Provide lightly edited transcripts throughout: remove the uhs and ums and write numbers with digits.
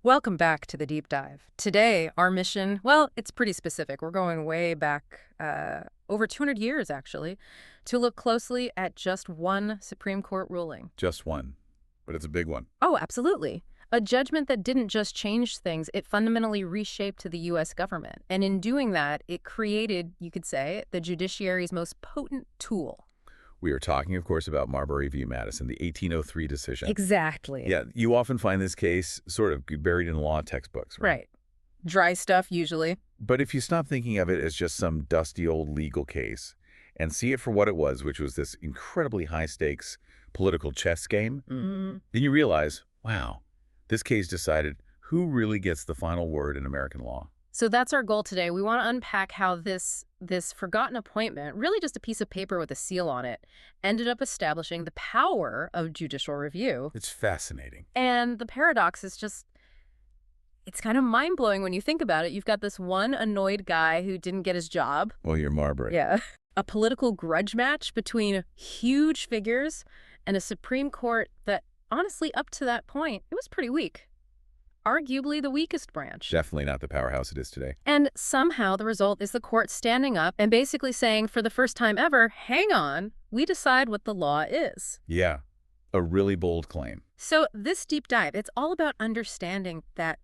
Welcome back to the deep dive. Today, our mission, well, it's pretty specific. We're going way back, over 200 years, actually, to look closely at just one Supreme Court ruling. Just one, but it's a big one. Oh, absolutely. A judgment that didn't just change things, it fundamentally reshaped the U.S. government. And in doing that, it created, you could say, the judiciary's most potent tool. We are talking, of course, about Marbury v. Madison, the 1803 decision. Exactly. Yeah, you often find this case sort of buried in law textbooks, right? Right. Dry stuff, usually. But if you stop thinking of it as just some dusty old legal case and see it for what it was, which was this incredibly high-stakes political chess game, then you realize, wow, this case decided who really gets the final word in American law. So that's our goal today. We want to unpack how this forgotten appointment, really just a piece of paper with a seal on it, ended up establishing the power of judicial review. It's fascinating. And the paradox is just, it's kind of mind-blowing when you think about it. You've got this one annoyed guy who didn't get his job. Well, you're Marbury. Yeah. A political grudge match between huge figures and a Supreme Court that, honestly, up to that point, it was pretty weak. Arguably the weakest branch. Definitely not the powerhouse it is today. And somehow the result is the court standing up and basically saying, for the first time ever, hang on, we decide what the law is. Yeah, a really bold claim. So this deep dive, it's all about understanding that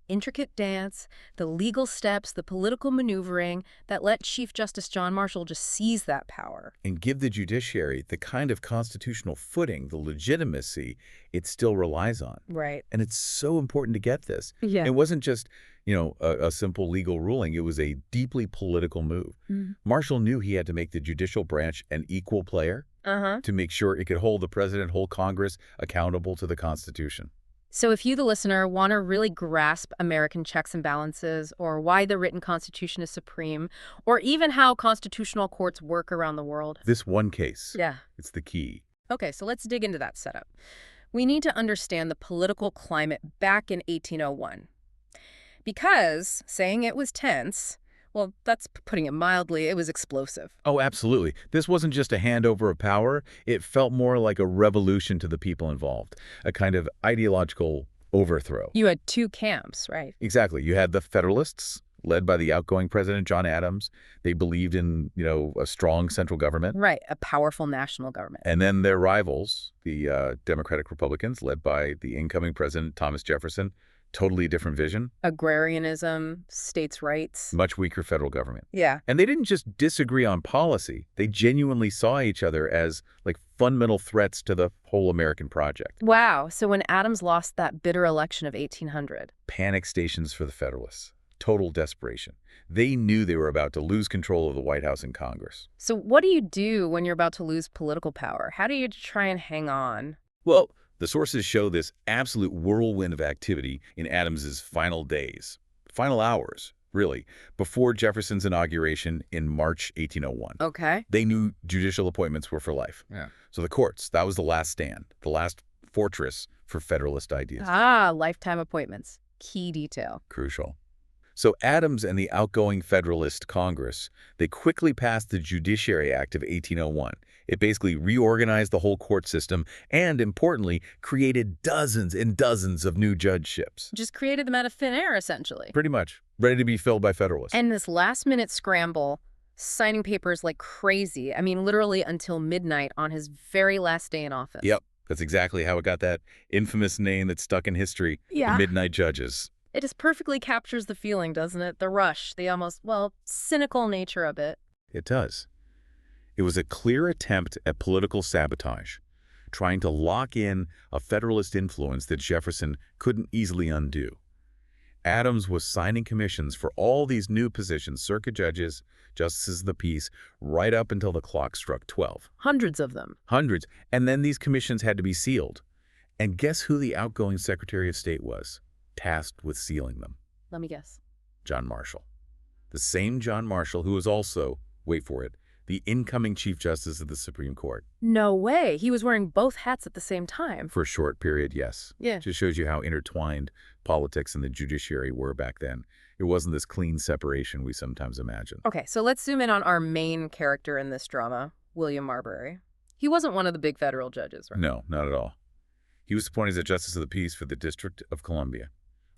intricate dance, the legal steps, the political maneuvering that let Chief Justice John Marshall just seize that power. And give the judiciary the kind of constitutional footing, the legitimacy it still relies on. Right. And it's so important to get this. Yeah. It wasn't just, a simple legal ruling. It was a deeply political move. Marshall knew he had to make the judicial branch an equal player to make sure it could hold the president, hold Congress accountable to the Constitution. So if you, the listener, want to really grasp American checks and balances, or why the written Constitution is supreme, or even how constitutional courts work around the world. This one case, Yeah. it's the key. Okay, so let's dig into that setup. We need to understand the political climate back in 1801. Because saying it was tense, well, that's putting it mildly, it was explosive. Oh, absolutely. This wasn't just a handover of power. It felt more like a revolution to the people involved, a kind of ideological overthrow. You had two camps, right? Exactly. You had the Federalists, led by the outgoing President John Adams. They believed in, a strong central government. Right, a powerful national government. And then their rivals, the Democratic Republicans, led by the incoming President Thomas Jefferson. Totally different vision. Agrarianism, states' rights. Much weaker federal government. Yeah. And they didn't just disagree on policy. They genuinely saw each other as, fundamental threats to the whole American project. Wow, so when Adams lost that bitter election of 1800. Panic stations for the Federalists. Total desperation. They knew they were about to lose control of the White House and Congress. So what do you do when you're about to lose political power? How do you try and hang on? Well, the sources show this absolute whirlwind of activity in Adams's final days, final hours, really, before Jefferson's inauguration in March 1801. Okay. They knew judicial appointments were for life. Yeah. So the courts, that was the last stand, the last fortress for Federalist ideas. Ah, lifetime appointments. Key detail. Crucial. So Adams and the outgoing Federalist Congress, they quickly passed the Judiciary Act of 1801. It basically reorganized the whole court system and, importantly, created dozens and dozens of new judgeships. Just created them out of thin air, essentially. Pretty much. Ready to be filled by Federalists. And this last-minute scramble, signing papers like crazy, I mean, literally until midnight on his very last day in office. Yep. That's exactly how it got that infamous name that's stuck in history, Yeah. the Midnight Judges. It just perfectly captures the feeling, doesn't it? The rush, the almost, cynical nature of it. It does. It was a clear attempt at political sabotage, trying to lock in a Federalist influence that Jefferson couldn't easily undo. Adams was signing commissions for all these new positions, circuit judges, justices of the peace, right up until the clock struck 12. Hundreds of them. Hundreds. And then these commissions had to be sealed. And guess who the outgoing Secretary of State was, tasked with sealing them? Let me guess. John Marshall. The same John Marshall who was also, wait for it, the incoming Chief Justice of the Supreme Court. No way. He was wearing both hats at the same time. For a short period, yes. Yeah. Just shows you how intertwined politics and the judiciary were back then. It wasn't this clean separation we sometimes imagine. Okay, so let's zoom in on our main character in this drama, William Marbury. He wasn't one of the big federal judges, right? No, not at all. He was appointed as a Justice of the Peace for the District of Columbia,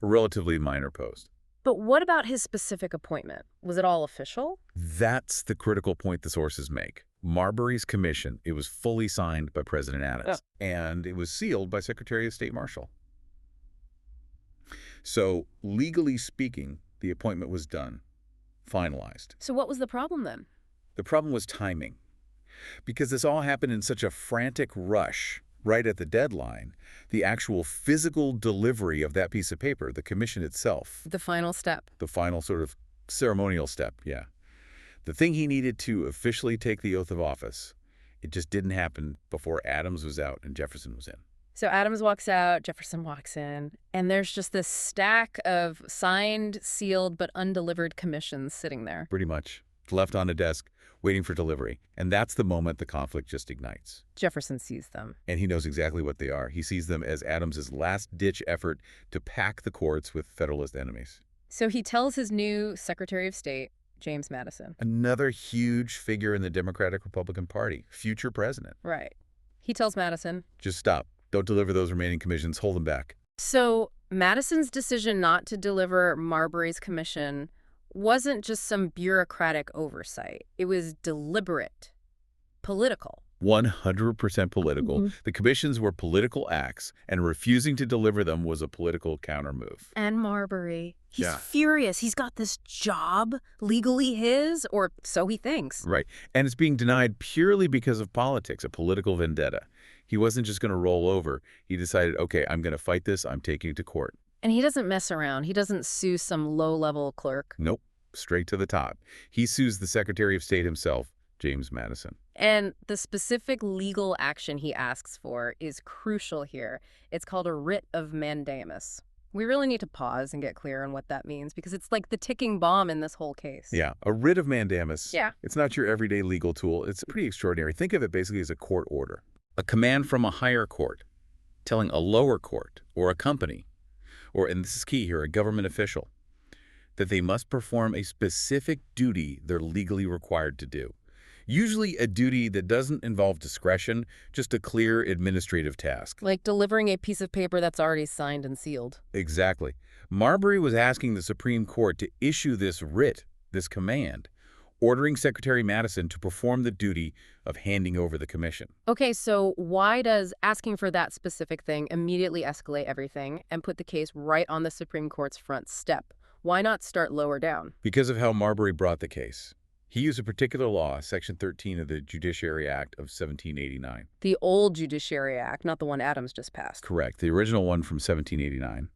a relatively minor post. But what about his specific appointment? Was it all official? That's the critical point the sources make. Marbury's commission, it was fully signed by President Adams, and it was sealed by Secretary of State Marshall. So, legally speaking, the appointment was done, finalized. So what was the problem then? The problem was timing. Because this all happened in such a frantic rush, right at the deadline, the actual physical delivery of that piece of paper, the commission itself. The final step. The final sort of ceremonial step, yeah. The thing he needed to officially take the oath of office, it just didn't happen before Adams was out and Jefferson was in. So Adams walks out, Jefferson walks in, and there's just this stack of signed, sealed, but undelivered commissions sitting there. Pretty much. Left on a desk, waiting for delivery. And that's the moment the conflict just ignites. Jefferson sees them. And he knows exactly what they are. He sees them as Adams's last-ditch effort to pack the courts with Federalist enemies. So he tells his new Secretary of State, James Madison. Another huge figure in the Democratic-Republican Party, future president. Right. He tells Madison, just stop. Don't deliver those remaining commissions. Hold them back. So Madison's decision not to deliver Marbury's commission wasn't just some bureaucratic oversight. It was deliberate, political. 100% political. The commissions were political acts, and refusing to deliver them was a political countermove. And Marbury, he's furious. He's got this job, legally his, or so he thinks. Right. And it's being denied purely because of politics, a political vendetta. He wasn't just going to roll over. He decided, okay, I'm going to fight this. I'm taking it to court. And he doesn't mess around. He doesn't sue some low-level clerk. Nope. Straight to the top. He sues the Secretary of State himself, James Madison. And the specific legal action he asks for is crucial here. It's called a writ of mandamus. We really need to pause and get clear on what that means, because it's like the ticking bomb in this whole case. Yeah, a writ of mandamus. Yeah. It's not your everyday legal tool. It's pretty extraordinary. Think of it basically as a court order. A command from a higher court telling a lower court or a company, or, and this is key here, a government official, that they must perform a specific duty they're legally required to do. Usually a duty that doesn't involve discretion, just a clear administrative task. Like delivering a piece of paper that's already signed and sealed. Exactly. Marbury was asking the Supreme Court to issue this writ, this command, ordering Secretary Madison to perform the duty of handing over the commission. Okay, so why does asking for that specific thing immediately escalate everything and put the case right on the Supreme Court's front step? Why not start lower down? Because of how Marbury brought the case. He used a particular law, Section 13 of the Judiciary Act of 1789. The old Judiciary Act, not the one Adams just passed. Correct, the original one from 1789.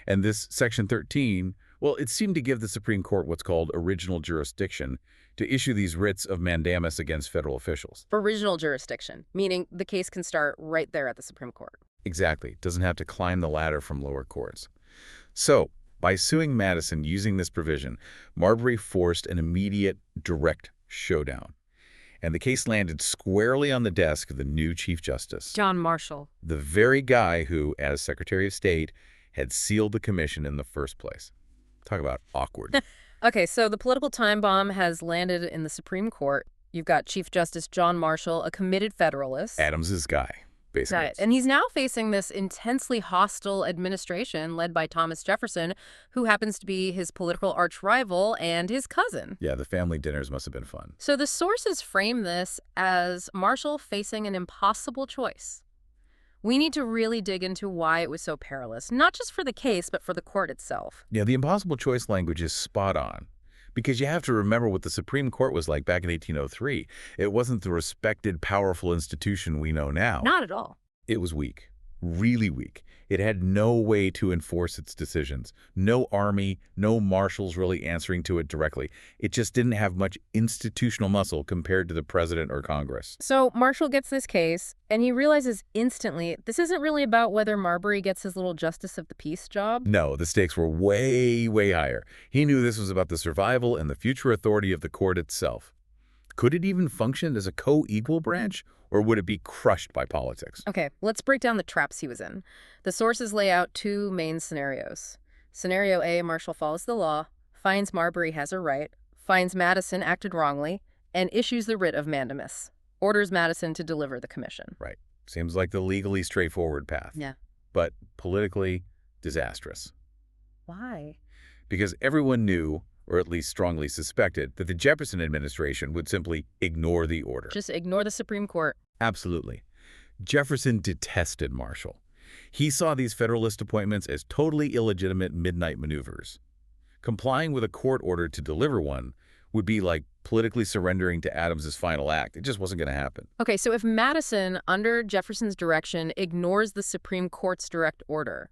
And this Section 13, well, it seemed to give the Supreme Court what's called original jurisdiction to issue these writs of mandamus against federal officials. Original jurisdiction, meaning the case can start right there at the Supreme Court. Exactly. Doesn't have to climb the ladder from lower courts. So, by suing Madison using this provision, Marbury forced an immediate, direct showdown. And the case landed squarely on the desk of the new Chief Justice, John Marshall. the very guy who, as Secretary of State, had sealed the commission in the first place. Talk about awkward. Okay, so the political time bomb has landed in the Supreme Court. You've got Chief Justice John Marshall, a committed Federalist. Adams's guy, basically. Right. And he's now facing this intensely hostile administration led by Thomas Jefferson, who happens to be his political arch-rival and his cousin. Yeah, the family dinners must have been fun. So the sources frame this as Marshall facing an impossible choice. We need to really dig into why it was so perilous, not just for the case, but for the court itself. Yeah, the impossible choice language is spot on. Because you have to remember what the Supreme Court was like back in 1803. It wasn't the respected, powerful institution we know now. Not at all. It was weak, really weak. It had no way to enforce its decisions. No army, no marshals really answering to it directly. It just didn't have much institutional muscle compared to the president or Congress. So Marshall gets this case, and he realizes instantly this isn't really about whether Marbury gets his little justice of the peace job. No, the stakes were way, way higher. He knew this was about the survival and the future authority of the court itself. Could it even function as a co-equal branch, or would it be crushed by politics? Okay, let's break down the traps he was in. The sources lay out two main scenarios. Scenario A, Marshall follows the law, finds Marbury has a right, finds Madison acted wrongly, and issues the writ of mandamus, orders Madison to deliver the commission. Right. Seems like the legally straightforward path. Yeah. But politically disastrous. Why? Because everyone knew, or at least strongly suspected, that the Jefferson administration would simply ignore the order. Just ignore the Supreme Court. Absolutely. Jefferson detested Marshall. He saw these Federalist appointments as totally illegitimate midnight maneuvers. Complying with a court order to deliver one would be like politically surrendering to Adams's final act. It just wasn't going to happen. Okay, so if Madison, under Jefferson's direction, ignores the Supreme Court's direct order,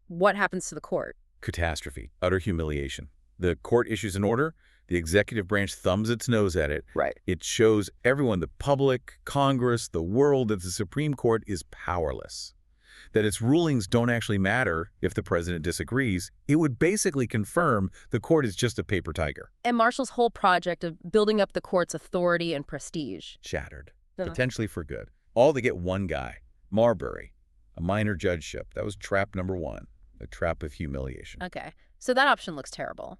what happens to the court? Catastrophe, utter humiliation. The court issues an order, the executive branch thumbs its nose at it. Right. It shows everyone, the public, Congress, the world, that the Supreme Court is powerless, that its rulings don't actually matter if the president disagrees. It would basically confirm the court is just a paper tiger. And Marshall's whole project of building up the court's authority and prestige. Shattered, Uh. potentially for good. All to get one guy, Marbury, a minor judgeship. That was trap number one, the trap of humiliation. Okay, so that option looks terrible.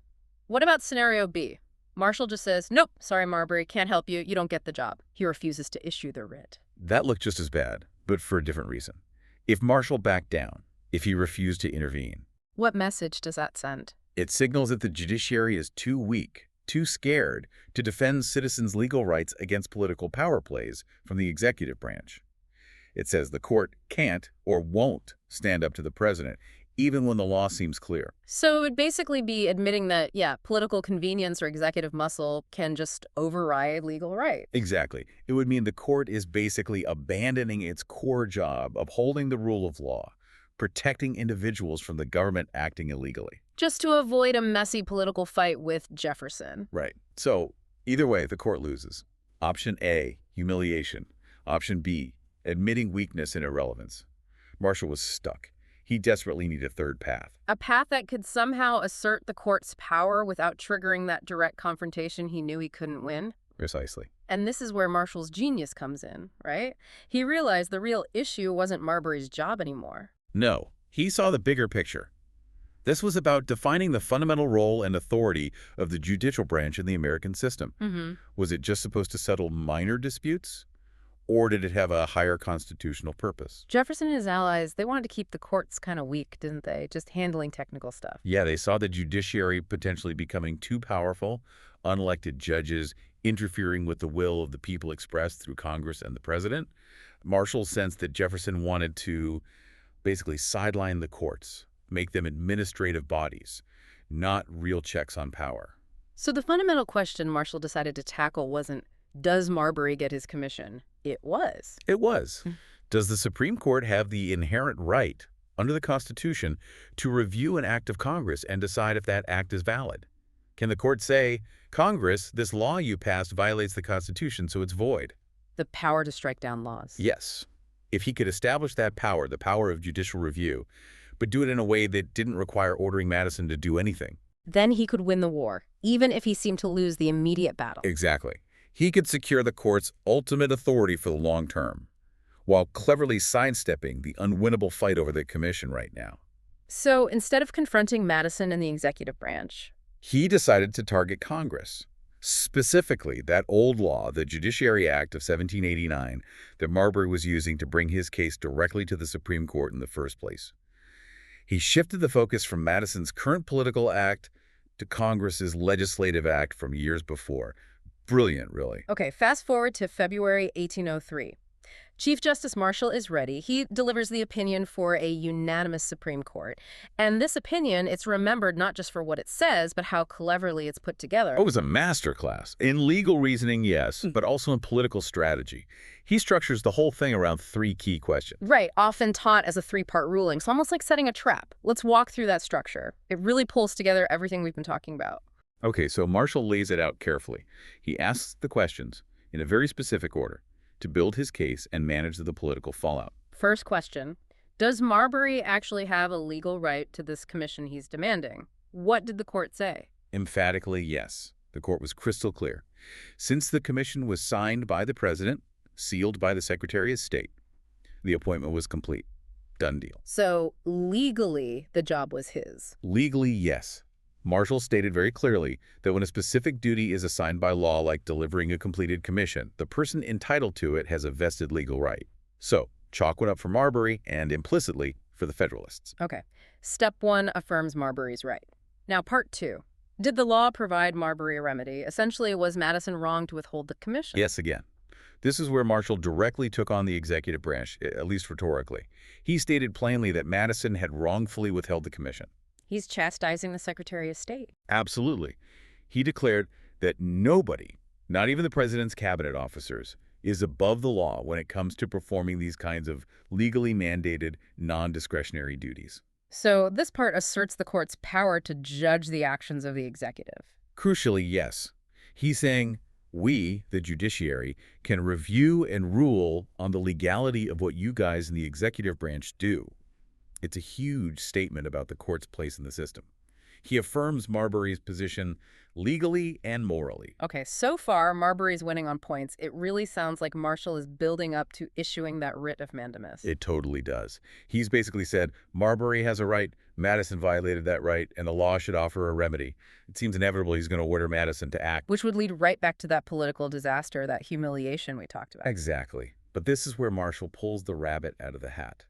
What about scenario B? Marshall just says, nope, sorry, Marbury, can't help you. You don't get the job. He refuses to issue the writ. That looked just as bad, but for a different reason. If Marshall backed down, if he refused to intervene, What message does that send? it signals that the judiciary is too weak, too scared to defend citizens' legal rights against political power plays from the executive branch. It says the court can't or won't stand up to the president, even when the law seems clear. So it would basically be admitting that, yeah, political convenience or executive muscle can just override legal rights. Exactly. It would mean the court is basically abandoning its core job, upholding the rule of law, protecting individuals from the government acting illegally. Just to avoid a messy political fight with Jefferson. Right. So either way, the court loses. Option A, humiliation. Option B, admitting weakness and irrelevance. Marshall was stuck. He desperately needed a third path. A path that could somehow assert the court's power without triggering that direct confrontation he knew he couldn't win. Precisely. And this is where Marshall's genius comes in, right? He realized the real issue wasn't Marbury's job anymore. No, he saw the bigger picture. This was about defining the fundamental role and authority of the judicial branch in the American system. Was it just supposed to settle minor disputes? Or did it have a higher constitutional purpose? Jefferson and his allies, they wanted to keep the courts kind of weak, didn't they? Just handling technical stuff. Yeah, they saw the judiciary potentially becoming too powerful, unelected judges interfering with the will of the people expressed through Congress and the president. Marshall sensed that Jefferson wanted to basically sideline the courts, make them administrative bodies, not real checks on power. So the fundamental question Marshall decided to tackle wasn't, does Marbury get his commission? It was. It was. Does the Supreme Court have the inherent right, under the Constitution, to review an act of Congress and decide if that act is valid? Can the court say, Congress, this law you passed violates the Constitution, so it's void? The power to strike down laws. Yes. If he could establish that power, the power of judicial review, but do it in a way that didn't require ordering Madison to do anything. Then he could win the war, even if he seemed to lose the immediate battle. Exactly. He could secure the court's ultimate authority for the long term, while cleverly sidestepping the unwinnable fight over the commission right now. So instead of confronting Madison and the executive branch, He decided to target Congress, specifically that old law, the Judiciary Act of 1789, that Marbury was using to bring his case directly to the Supreme Court in the first place. He shifted the focus from Madison's current political act to Congress's legislative act from years before. Brilliant, really. Okay, fast forward to February 1803. Chief Justice Marshall is ready. He delivers the opinion for a unanimous Supreme Court. And this opinion, it's remembered not just for what it says, but how cleverly it's put together. Oh, it was a masterclass. In legal reasoning, yes, but also in political strategy. He structures the whole thing around three key questions. Right, often taught as a three-part ruling, so almost like setting a trap. Let's walk through that structure. It really pulls together everything we've been talking about. Okay, so Marshall lays it out carefully. He asks the questions in a very specific order to build his case and manage the political fallout. First question, does Marbury actually have a legal right to this commission he's demanding? What did the court say? Emphatically, yes. The court was crystal clear. Since the commission was signed by the president, sealed by the Secretary of State, the appointment was complete. Done deal. So legally, the job was his. Legally, yes. Marshall stated very clearly that when a specific duty is assigned by law, like delivering a completed commission, the person entitled to it has a vested legal right. So, chalk went up for Marbury and implicitly for the Federalists. Okay. Step 1 affirms Marbury's right. Now, part 2. Did the law provide Marbury a remedy? Essentially, was Madison wrong to withhold the commission? Yes, again. This is where Marshall directly took on the executive branch, at least rhetorically. He stated plainly that Madison had wrongfully withheld the commission. He's chastising the Secretary of State. Absolutely. He declared that nobody, not even the president's cabinet officers, is above the law when it comes to performing these kinds of legally mandated, non-discretionary duties. So this part asserts the court's power to judge the actions of the executive. Crucially, yes. He's saying we, the judiciary, can review and rule on the legality of what you guys in the executive branch do. It's a huge statement about the court's place in the system. He affirms Marbury's position legally and morally. Okay, so far, Marbury's winning on points. It really sounds like Marshall is building up to issuing that writ of mandamus. It totally does. He's basically said Marbury has a right, Madison violated that right, and the law should offer a remedy. It seems inevitable he's going to order Madison to act. Which would lead right back to that political disaster, that humiliation we talked about. Exactly. But this is where Marshall pulls the rabbit out of the hat.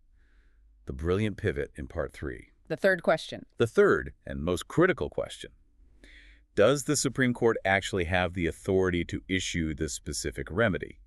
The brilliant pivot in part 3. The third question. The third and most critical question. Does the Supreme Court actually have the authority to issue this specific remedy?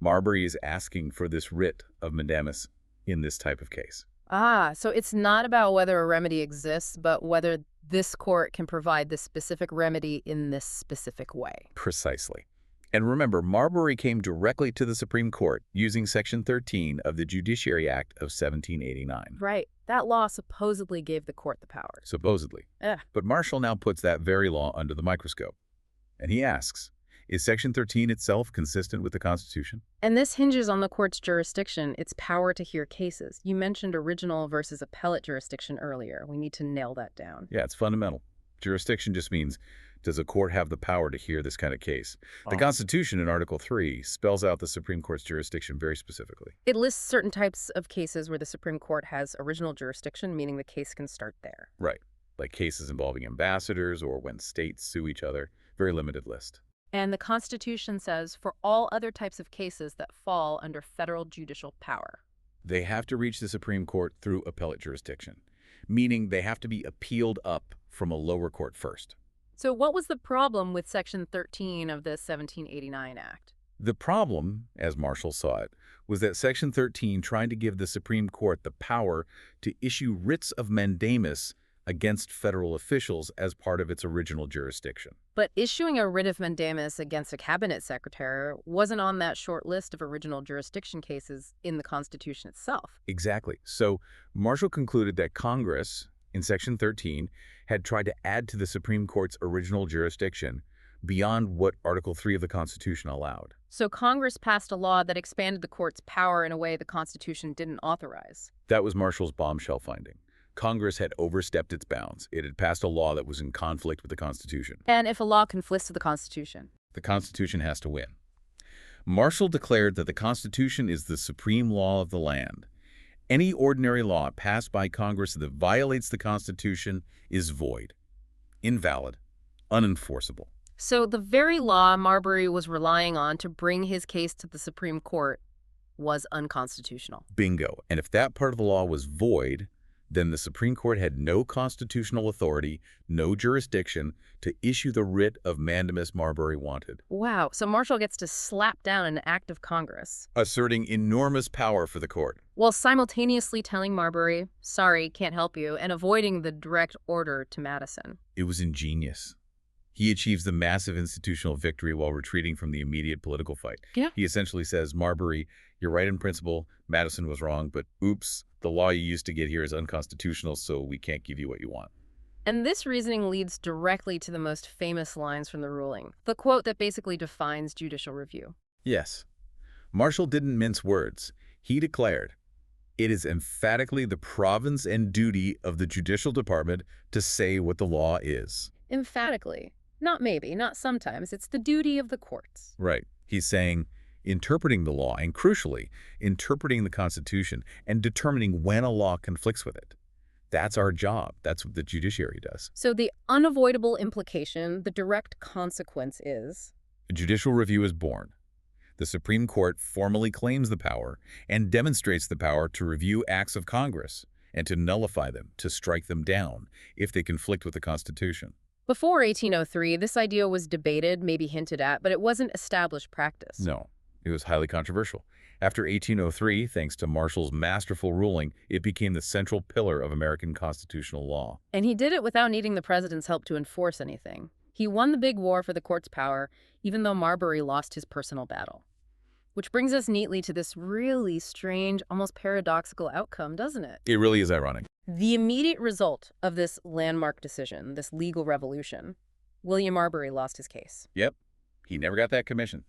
Marbury is asking for this writ of mandamus in this type of case. So it's not about whether a remedy exists, but whether this court can provide this specific remedy in this specific way. Precisely. And remember, Marbury came directly to the Supreme Court using Section 13 of the Judiciary Act of 1789. Right. That law supposedly gave the court the power. Supposedly. But Marshall now puts that very law under the microscope. And he asks, is Section 13 itself consistent with the Constitution? And this hinges on the court's jurisdiction, its power to hear cases. You mentioned original versus appellate jurisdiction earlier. We need to nail that down. Yeah, it's fundamental. Jurisdiction just means, does a court have the power to hear this kind of case? The Constitution in Article 3 spells out the Supreme Court's jurisdiction very specifically. It lists certain types of cases where the Supreme Court has original jurisdiction, meaning the case can start there. Right, like cases involving ambassadors or when states sue each other. Very limited list. And the Constitution says for all other types of cases that fall under federal judicial power, they have to reach the Supreme Court through appellate jurisdiction, meaning they have to be appealed up from a lower court first. So what was the problem with Section 13 of the 1789 Act? The problem, as Marshall saw it, was that Section 13 tried to give the Supreme Court the power to issue writs of mandamus against federal officials as part of its original jurisdiction. But issuing a writ of mandamus against a cabinet secretary wasn't on that short list of original jurisdiction cases in the Constitution itself. Exactly. So Marshall concluded that Congress, in Section 13, had tried to add to the Supreme Court's original jurisdiction beyond what Article 3 of the Constitution allowed. So Congress passed a law that expanded the court's power in a way the Constitution didn't authorize. That was Marshall's bombshell finding. Congress had overstepped its bounds. It had passed a law that was in conflict with the Constitution. And if a law conflicts with the Constitution? The Constitution has to win. Marshall declared that the Constitution is the supreme law of the land. Any ordinary law passed by Congress that violates the Constitution is void, invalid, unenforceable. So the very law Marbury was relying on to bring his case to the Supreme Court was unconstitutional. Bingo. And if that part of the law was void, then the Supreme Court had no constitutional authority, no jurisdiction to issue the writ of mandamus Marbury wanted. Wow, so Marshall gets to slap down an act of Congress, asserting enormous power for the court, while simultaneously telling Marbury, sorry, can't help you, and avoiding the direct order to Madison. It was ingenious. He achieves the massive institutional victory while retreating from the immediate political fight. Yeah. He essentially says, Marbury, you're right in principle, Madison was wrong, but oops, the law you used to get here is unconstitutional, so we can't give you what you want. And this reasoning leads directly to the most famous lines from the ruling, the quote that basically defines judicial review. Yes. Marshall didn't mince words. He declared, it is emphatically the province and duty of the judicial department to say what the law is. Emphatically. Not maybe, not sometimes. It's the duty of the courts. Right. He's saying interpreting the law and, crucially, interpreting the Constitution and determining when a law conflicts with it. That's our job. That's what the judiciary does. So the unavoidable implication, the direct consequence is? A judicial review is born. The Supreme Court formally claims the power and demonstrates the power to review acts of Congress and to nullify them, to strike them down, if they conflict with the Constitution. Before 1803, this idea was debated, maybe hinted at, but it wasn't established practice. No, it was highly controversial. After 1803, thanks to Marshall's masterful ruling, it became the central pillar of American constitutional law. And he did it without needing the president's help to enforce anything. He won the big war for the court's power, even though Marbury lost his personal battle. Which brings us neatly to this really strange, almost paradoxical outcome, doesn't it? It really is ironic. The immediate result of this landmark decision, this legal revolution, William Marbury lost his case. Yep, he never got that commission.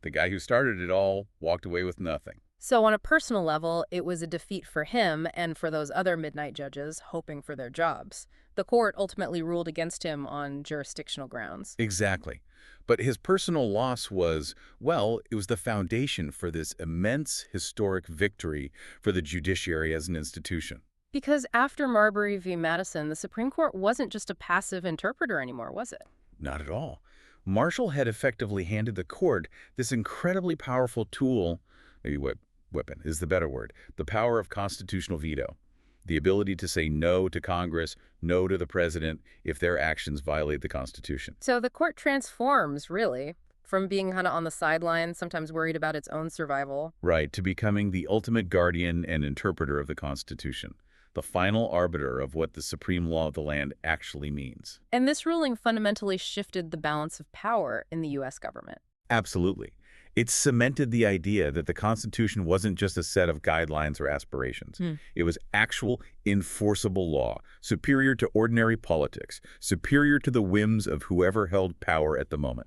The guy who started it all walked away with nothing. So on a personal level, it was a defeat for him and for those other midnight judges hoping for their jobs. The court ultimately ruled against him on jurisdictional grounds. Exactly. But his personal loss was, well, it was the foundation for this immense historic victory for the judiciary as an institution. Because after Marbury v. Madison, the Supreme Court wasn't just a passive interpreter anymore, was it? Not at all. Marshall had effectively handed the court this incredibly powerful tool, maybe weapon is the better word, the power of constitutional veto. The ability to say no to Congress, no to the president, if their actions violate the Constitution. So the court transforms, really, from being kind of on the sidelines, sometimes worried about its own survival. Right, to becoming the ultimate guardian and interpreter of the Constitution, the final arbiter of what the supreme law of the land actually means. And this ruling fundamentally shifted the balance of power in the U.S. government. Absolutely. It cemented the idea that the Constitution wasn't just a set of guidelines or aspirations. It was actual, enforceable law, superior to ordinary politics, superior to the whims of whoever held power at the moment.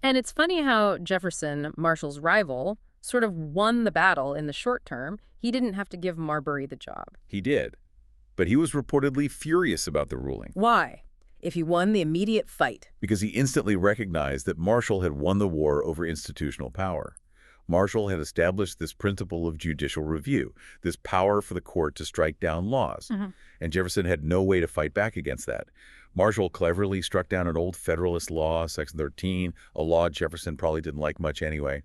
And it's funny how Jefferson, Marshall's rival, sort of won the battle in the short term. He didn't have to give Marbury the job. He did. But he was reportedly furious about the ruling. Why? If he won the immediate fight. Because he instantly recognized that Marshall had won the war over institutional power. Marshall had established this principle of judicial review, this power for the court to strike down laws. And Jefferson had no way to fight back against that. Marshall cleverly struck down an old Federalist law, Section 13, a law Jefferson probably didn't like much anyway.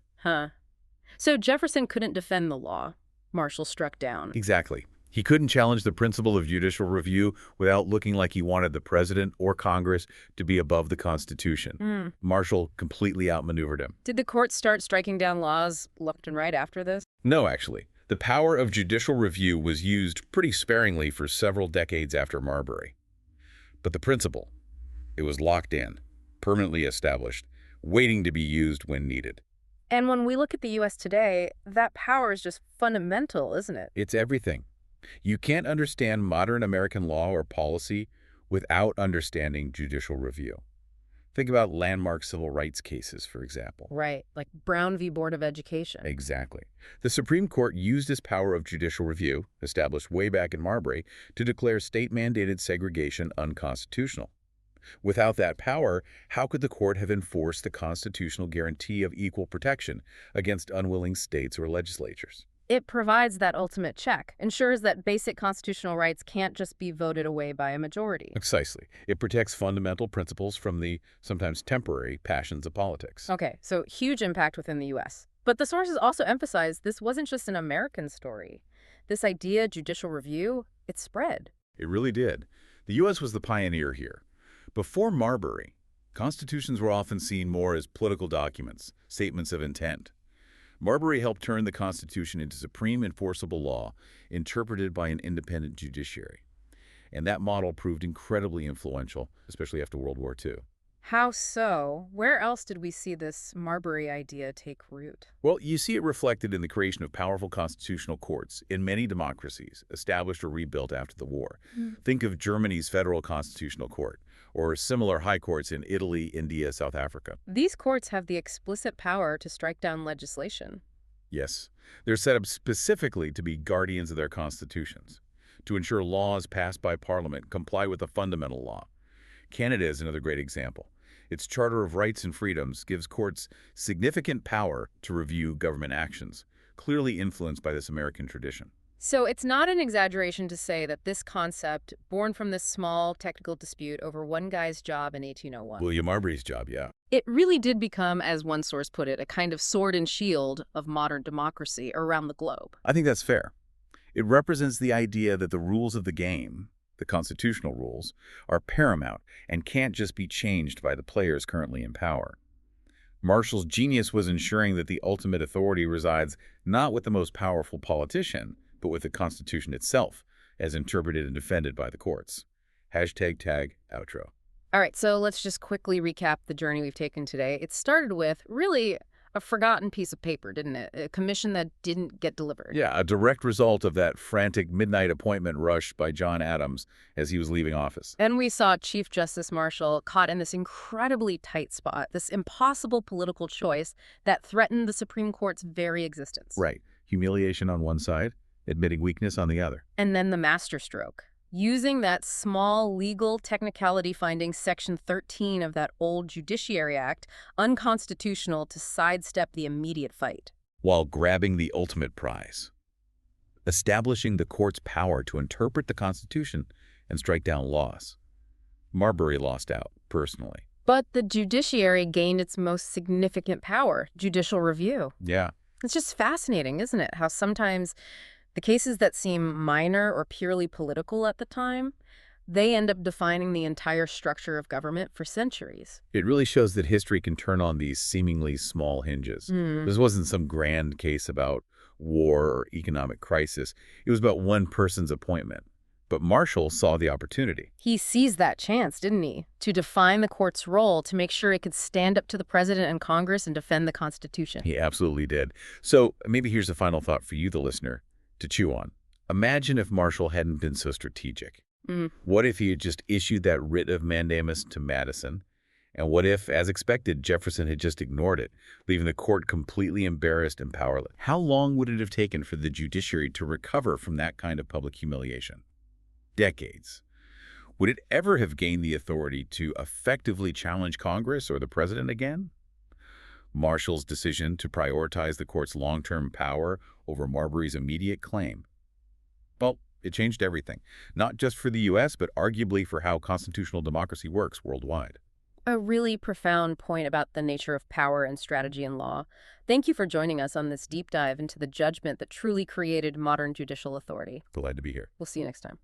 So Jefferson couldn't defend the law Marshall struck down. Exactly. He couldn't challenge the principle of judicial review without looking like he wanted the president or Congress to be above the Constitution. Marshall completely outmaneuvered him. Did the court start striking down laws left and right after this? No, actually. The power of judicial review was used pretty sparingly for several decades after Marbury. But the principle, it was locked in, permanently established, waiting to be used when needed. And when we look at the U.S. today, that power is just fundamental, isn't it? It's everything. You can't understand modern American law or policy without understanding judicial review. Think about landmark civil rights cases, for example. Right, like Brown v. Board of Education. Exactly. The Supreme Court used its power of judicial review, established way back in Marbury, to declare state-mandated segregation unconstitutional. Without that power, how could the court have enforced the constitutional guarantee of equal protection against unwilling states or legislatures? It provides that ultimate check, ensures that basic constitutional rights can't just be voted away by a majority. Precisely. It protects fundamental principles from the sometimes temporary passions of politics. Okay, so huge impact within the U.S. But the sources also emphasize this wasn't just an American story. This idea, judicial review, it spread. It really did. The U.S. was the pioneer here. Before Marbury, constitutions were often seen more as political documents, statements of intent. Marbury helped turn the Constitution into supreme enforceable law, interpreted by an independent judiciary. And that model proved incredibly influential, especially after World War II. How so? Where else did we see this Marbury idea take root? Well, you see it reflected in the creation of powerful constitutional courts in many democracies, established or rebuilt after the war. Think of Germany's Federal Constitutional Court, or similar high courts in Italy, India, South Africa. These courts have the explicit power to strike down legislation. Yes, they're set up specifically to be guardians of their constitutions, to ensure laws passed by Parliament comply with the fundamental law. Canada is another great example. Its Charter of Rights and Freedoms gives courts significant power to review government actions, clearly influenced by this American tradition. So it's not an exaggeration to say that this concept, born from this small technical dispute over one guy's job in 1801, William Marbury's job, yeah. it really did become, as one source put it, a kind of sword and shield of modern democracy around the globe. I think that's fair. It represents the idea that the rules of the game, the constitutional rules, are paramount and can't just be changed by the players currently in power. Marshall's genius was ensuring that the ultimate authority resides not with the most powerful politician, but with the Constitution itself, as interpreted and defended by the courts. #tag outro. All right, so let's just quickly recap the journey we've taken today. It started with really a forgotten piece of paper, didn't it? A commission that didn't get delivered. Yeah, a direct result of that frantic midnight appointment rush by John Adams as he was leaving office. And we saw Chief Justice Marshall caught in this incredibly tight spot, this impossible political choice that threatened the Supreme Court's very existence. Right. Humiliation on one side, admitting weakness on the other. And then the masterstroke. Using that small legal technicality finding Section 13 of that old Judiciary Act unconstitutional to sidestep the immediate fight. While grabbing the ultimate prize. Establishing the court's power to interpret the Constitution and strike down laws. Marbury lost out, personally. But the judiciary gained its most significant power, judicial review. Yeah. It's just fascinating, isn't it? How sometimes the cases that seem minor or purely political at the time, they end up defining the entire structure of government for centuries. It really shows that history can turn on these seemingly small hinges. This wasn't some grand case about war or economic crisis. It was about one person's appointment. But Marshall saw the opportunity. He seized that chance, didn't he? To define the court's role, to make sure it could stand up to the president and Congress and defend the Constitution. He absolutely did. So maybe here's a final thought for you, the listener, to chew on. Imagine if Marshall hadn't been so strategic. What if he had just issued that writ of mandamus to Madison? And what if, as expected, Jefferson had just ignored it, leaving the court completely embarrassed and powerless? How long would it have taken for the judiciary to recover from that kind of public humiliation? Decades. Would it ever have gained the authority to effectively challenge Congress or the president again? Marshall's decision to prioritize the court's long-term power over Marbury's immediate claim. Well, it changed everything, not just for the U.S., but arguably for how constitutional democracy works worldwide. A really profound point about the nature of power and strategy in law. Thank you for joining us on this deep dive into the judgment that truly created modern judicial authority. Glad to be here. We'll see you next time.